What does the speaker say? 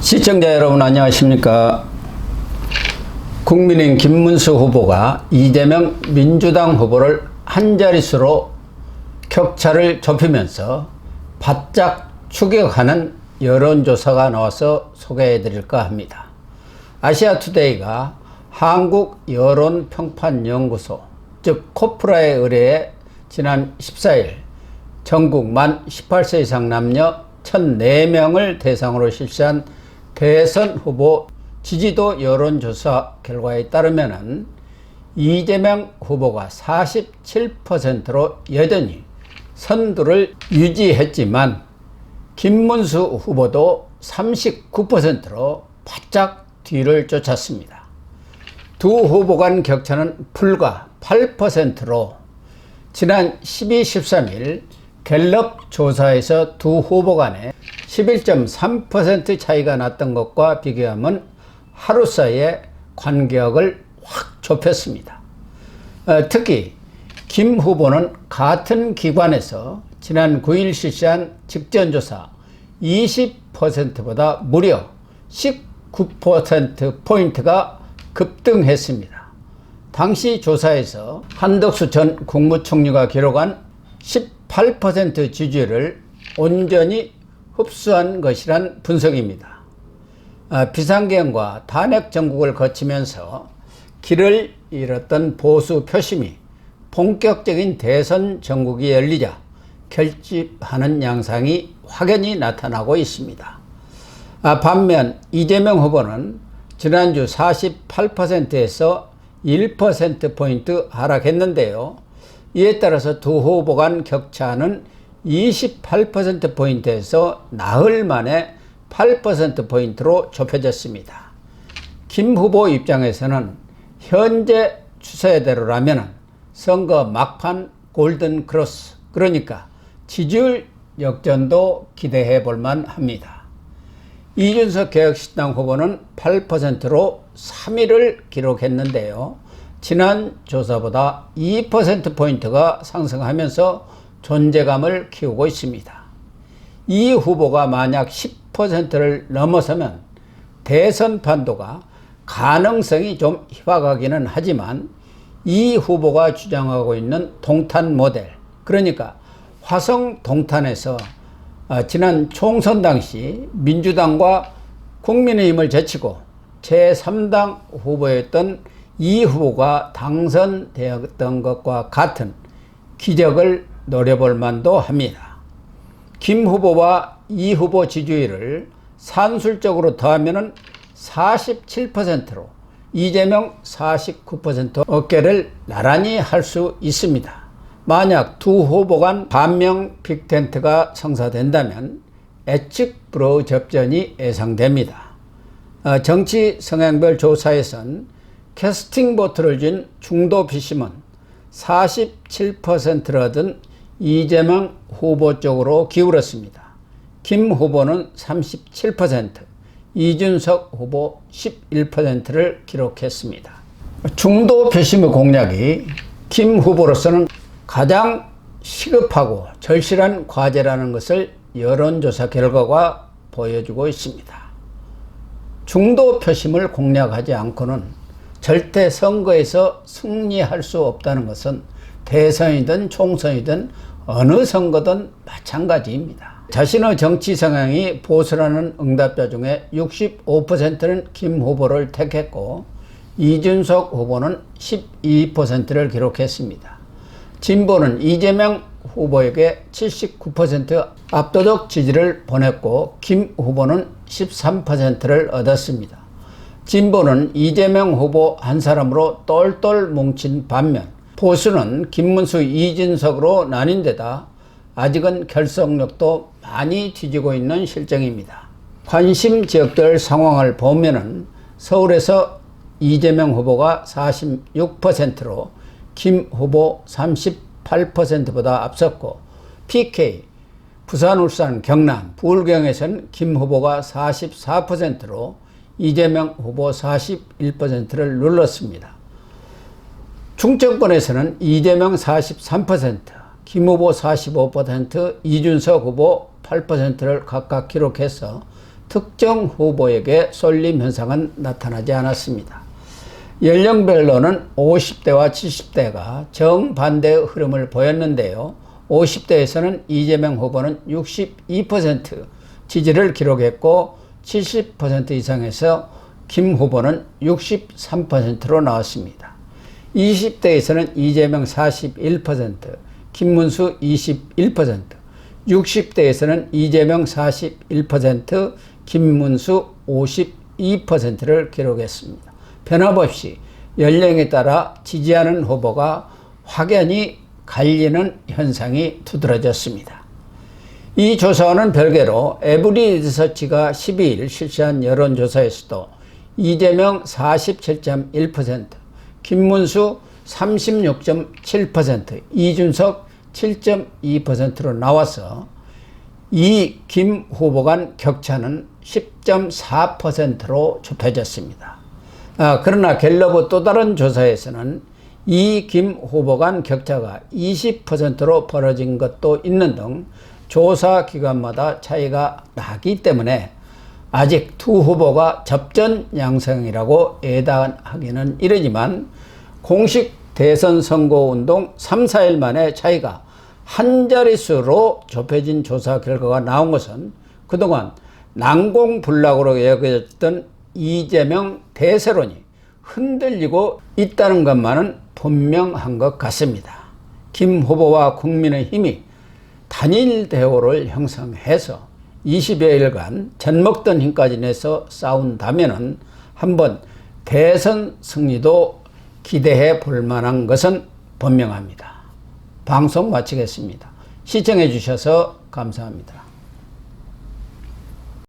시청자 여러분 안녕하십니까. 국민의힘 김문수 후보가 이재명 민주당 후보를 한 자릿수로 격차를 좁히면서 바짝 추격하는 여론조사가 나와서 소개해 드릴까 합니다. 아시아투데이가 한국여론평판연구소 즉 코프라에 의뢰해 지난 14일 전국 만 18세 이상 남녀 1,004명을 대상으로 실시한 대선 후보 지지도 여론조사 결과에 따르면 이재명 후보가 47%로 여전히 선두를 유지했지만 김문수 후보도 39%로 바짝 뒤를 쫓았습니다. 두 후보 간 격차는 불과 8%로 지난 12, 13일 갤럽 조사에서 두 후보 간에 11.3% 차이가 났던 것과 비교하면 하루 사이에 간격을 확 좁혔습니다. 특히 김 후보는 같은 기관에서 지난 9일 실시한 직전조사 20%보다 무려 19%포인트가 급등했습니다. 당시 조사에서 한덕수 전 국무총리가 기록한 18% 지지율을 온전히 흡수한 것이란 분석입니다. 비상계엄과 탄핵 정국을 거치면서 길을 잃었던 보수 표심이 본격적인 대선 정국이 열리자 결집하는 양상이 확연히 나타나고 있습니다. 반면 이재명 후보는 지난주 48%에서 1%포인트 하락했는데요. 이에 따라서 두 후보 간 격차는 28%포인트에서 나흘 만에 8%포인트로 좁혀졌습니다. 김 후보 입장에서는 현재 추세대로라면 선거 막판 골든 크로스, 그러니까 지지율 역전도 기대해 볼만 합니다. 이준석 개혁신당 후보는 8%로 3위를 기록했는데요. 지난 조사보다 2%포인트가 상승하면서 존재감을 키우고 있습니다. 이 후보가 만약 10%를 넘어서면 대선 판도가 가능성이 좀 희박하기는 하지만 이 후보가 주장하고 있는 동탄 모델, 그러니까 화성 동탄에서 지난 총선 당시 민주당과 국민의힘을 제치고 제3당 후보였던 이 후보가 당선되었던 것과 같은 기적을 노려볼 만도 합니다. 김 후보와 이 후보 지지율을 산술적으로 더하면 47%로 이재명 49% 어깨를 나란히 할 수 있습니다. 만약 두 후보 간 반명 빅텐트가 성사된다면 예측 불허 접전이 예상됩니다. 정치 성향별 조사에선 캐스팅 보트를 준 중도 피심은 47%를 얻은 이재명 후보 쪽으로 기울었습니다. 김 후보는 37%, 이준석 후보 11%를 기록했습니다. 중도 표심의 공략이 김 후보로서는 가장 시급하고 절실한 과제라는 것을 여론조사 결과가 보여주고 있습니다. 중도 표심을 공략하지 않고는 절대 선거에서 승리할 수 없다는 것은 대선이든 총선이든 어느 선거든 마찬가지입니다. 자신의 정치 성향이 보수라는 응답자 중에 65%는 김 후보를 택했고 이준석 후보는 12%를 기록했습니다. 진보는 이재명 후보에게 79% 압도적 지지를 보냈고 김 후보는 13%를 얻었습니다. 진보는 이재명 후보 한 사람으로 똘똘 뭉친 반면 보수는 김문수, 이준석으로 나뉜 데다 아직은 결속력도 많이 뒤지고 있는 실정입니다. 관심 지역들 상황을 보면은 서울에서 이재명 후보가 46%로 김 후보 38%보다 앞섰고 PK, 부산, 울산, 경남, 부울경에서는 김 후보가 44%로 이재명 후보 41%를 눌렀습니다. 충청권에서는 이재명 43%, 김 후보 45%, 이준석 후보 8%를 각각 기록해서 특정 후보에게 쏠림 현상은 나타나지 않았습니다. 연령별로는 50대와 70대가 정반대의 흐름을 보였는데요. 50대에서는 이재명 후보는 62% 지지를 기록했고 70% 이상에서 김 후보는 63%로 나왔습니다. 20대에서는 이재명 41%, 김문수 21%, 60대에서는 이재명 41%, 김문수 52%를 기록했습니다. 변함없이 연령에 따라 지지하는 후보가 확연히 갈리는 현상이 두드러졌습니다. 이 조사와는 별개로 에브리 리서치가 12일 실시한 여론조사에서도 이재명 47.1%, 김문수 36.7%, 이준석 7.2%로 나와서 이 김 후보 간 격차는 10.4%로 좁혀졌습니다. 그러나 갤럽의 또 다른 조사에서는 이 김 후보 간 격차가 20%로 벌어진 것도 있는 등 조사 기관마다 차이가 나기 때문에 아직 두 후보가 접전 양상이라고 예단하기는 이르지만 공식 대선 선거운동 3, 4일 만에 차이가 한 자릿수로 좁혀진 조사 결과가 나온 것은 그동안 난공불락으로 여겨졌던 이재명 대세론이 흔들리고 있다는 것만은 분명한 것 같습니다. 김 후보와 국민의힘이 단일 대우를 형성해서 20여일간 젖먹던 힘까지 내서 싸운다면은 한번 대선 승리도 기대해 볼 만한 것은 분명합니다. 방송 마치겠습니다. 시청해 주셔서 감사합니다.